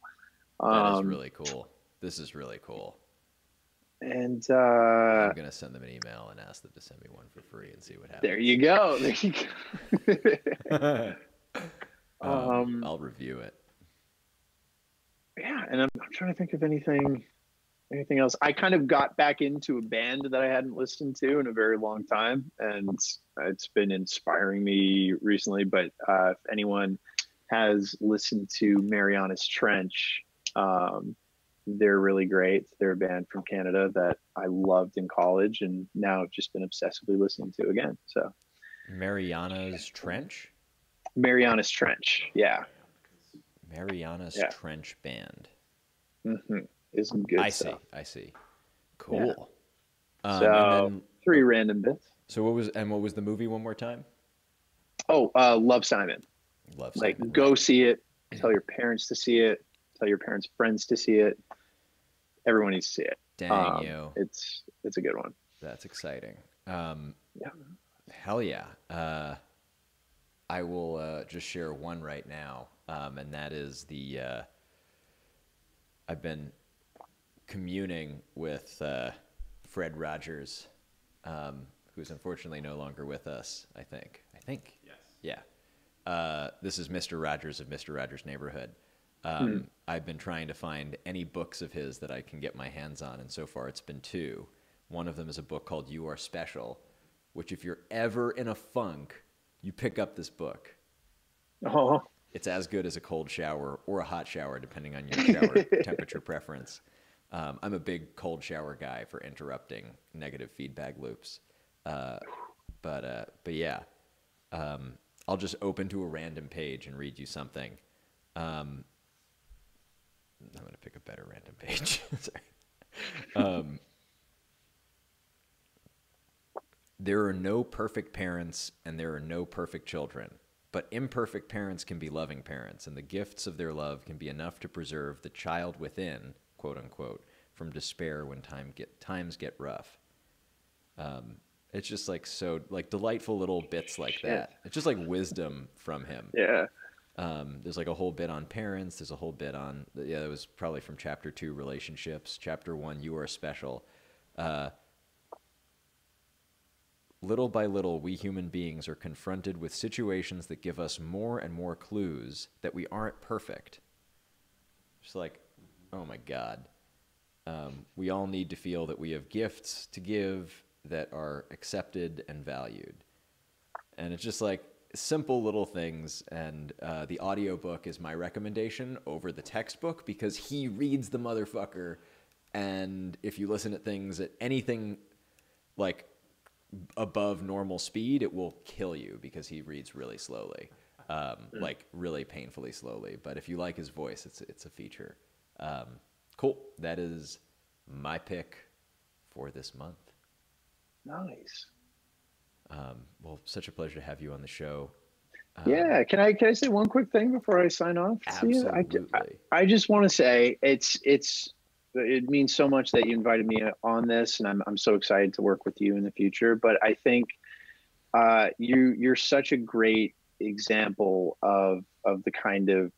That is really cool. This is really cool. And I'm gonna send them an email and ask them to send me one for free and see what happens. There you go. I'll review it. Yeah, and I'm trying to think of anything else. I kind of got back into a band that I hadn't listened to in a very long time, and it's been inspiring me recently. But if anyone has listened to Marianas Trench, they're really great. They're a band from Canada that I loved in college, and now I've just been obsessively listening to again. So Marianas Trench? Marianas Trench, yeah. Marianas Trench Band. Mm-hmm. Isn't good I stuff. I see. Cool. Yeah. So 3 random bits. So what was the movie one more time? Oh, Love Simon. Love Simon. Like, go see it. Tell your parents to see it. Tell your parents' friends to see it. Everyone needs to see it. Dang you. It's a good one. That's exciting. Yeah. Hell yeah. I will just share one right now, and that is I've been communing with Fred Rogers, who's unfortunately no longer with us, I think. Yes. Yeah. This is Mr. Rogers of Mr. Rogers' Neighborhood. I've been trying to find any books of his that I can get my hands on, and so far it's been 2. One of them is a book called You Are Special, which if you're ever in a funk, you pick up this book. Oh. It's as good as a cold shower or a hot shower, depending on your shower temperature preference. I'm a big cold shower guy for interrupting negative feedback loops. But yeah, I'll just open to a random page and read you something. I'm going to pick a better random page. Sorry. There are no perfect parents and there are no perfect children, but imperfect parents can be loving parents, and the gifts of their love can be enough to preserve the child within, quote unquote, from despair when times get rough. It's just like so like delightful little bits like that. It's just like wisdom from him. Yeah. There's like a whole bit on parents. There's a whole bit on, it was probably from chapter 2, relationships. Chapter 1, you are special. Little by little, we human beings are confronted with situations that give us more and more clues that we aren't perfect. Just like, oh my God. We all need to feel that we have gifts to give that are accepted and valued. And it's just like simple little things. And the audiobook is my recommendation over the textbook because he reads the motherfucker. And if you listen to things at anything like above normal speed, it will kill you because he reads really slowly, like really painfully slowly. But if you like his voice, it's a feature. Cool. That is my pick for this month. Nice. Well, such a pleasure to have you on the show. Yeah, can I say one quick thing before I sign off? Absolutely. I just want to say it means so much that you invited me on this, and I'm so excited to work with you in the future. But I think you're such a great example of the kind of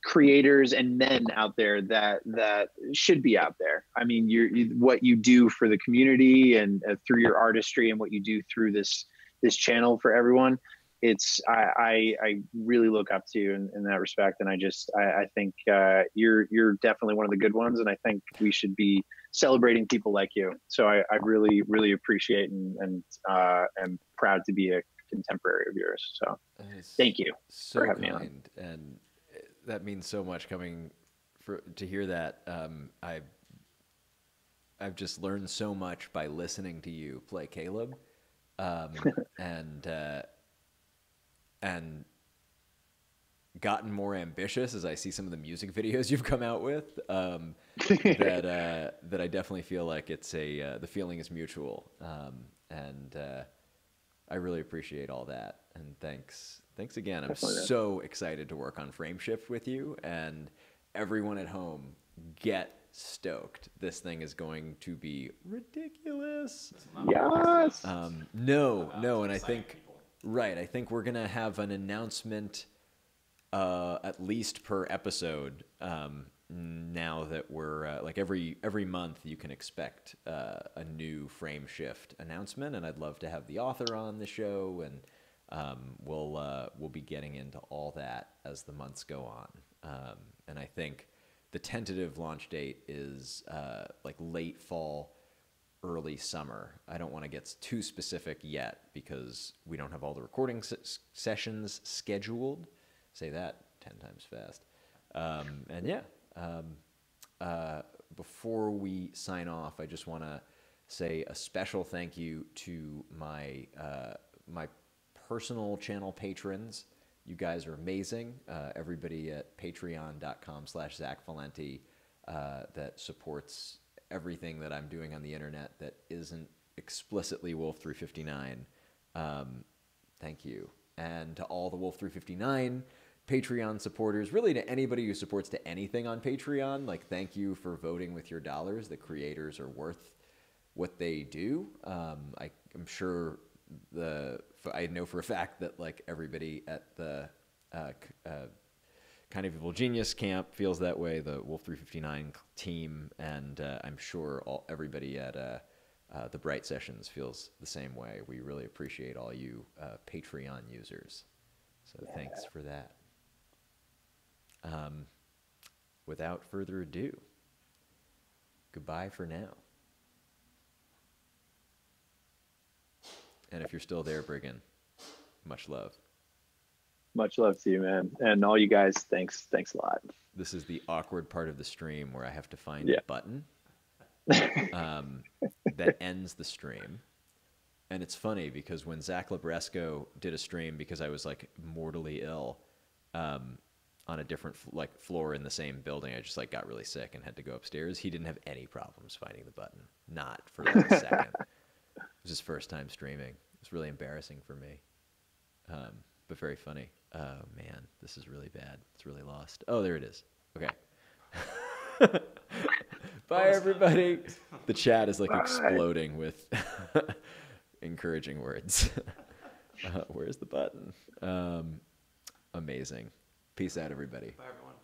creators and men out there that should be out there. I mean, what you do for the community and through your artistry and what you do through this channel for everyone. I really look up to you in that respect, and I think you're definitely one of the good ones, and I think we should be celebrating people like you. So I really appreciate and am proud to be a contemporary of yours. So thank you for having me on. And that means so much to hear that. I've just learned so much by listening to you play Caleb. And gotten more ambitious as I see some of the music videos you've come out with. That I definitely feel like the feeling is mutual. And I really appreciate all that. And thanks again. I'm so excited to work on Frameshift with you, and everyone at home, get stoked. This thing is going to be ridiculous. Yes. No, and I think we're gonna have an announcement at least per episode. Now that we're like every month, you can expect a new Frameshift announcement, and I'd love to have the author on the show, and we'll be getting into all that as the months go on. And I think the tentative launch date is like late fall, early summer. I don't want to get too specific yet because we don't have all the recording sessions scheduled. Say that 10 times fast. And yeah, before we sign off, I just want to say a special thank you to my personal channel patrons. You guys are amazing. Everybody at patreon.com/Zach Valenti that supports everything that I'm doing on the internet that isn't explicitly Wolf 359. Thank you. And to all the Wolf 359 Patreon supporters, really to anybody who supports to anything on Patreon, like, thank you for voting with your dollars. The creators are worth what they do. I'm sure I know for a fact that like everybody at the Kind of Evil Genius camp feels that way, the Wolf 359 team, and I'm sure everybody at the Bright Sessions feels the same way. We really appreciate all you Patreon users. So thanks for that. Without further ado, goodbye for now. And if you're still there, Briggon, much love. Much love to you, man. And all you guys, thanks a lot. This is the awkward part of the stream where I have to find a button that ends the stream. And it's funny because when Zach Labresco did a stream, because I was like mortally ill on a different floor in the same building, I just like got really sick and had to go upstairs. He didn't have any problems finding the button. Not for like a second. It was his first time streaming. It was really embarrassing for me, but very funny. Oh, man, this is really bad. It's really lost. Oh, there it is. Okay. Bye, everybody. The chat is like exploding with encouraging words. Where's the button? Amazing. Peace out, everybody. Bye, everyone.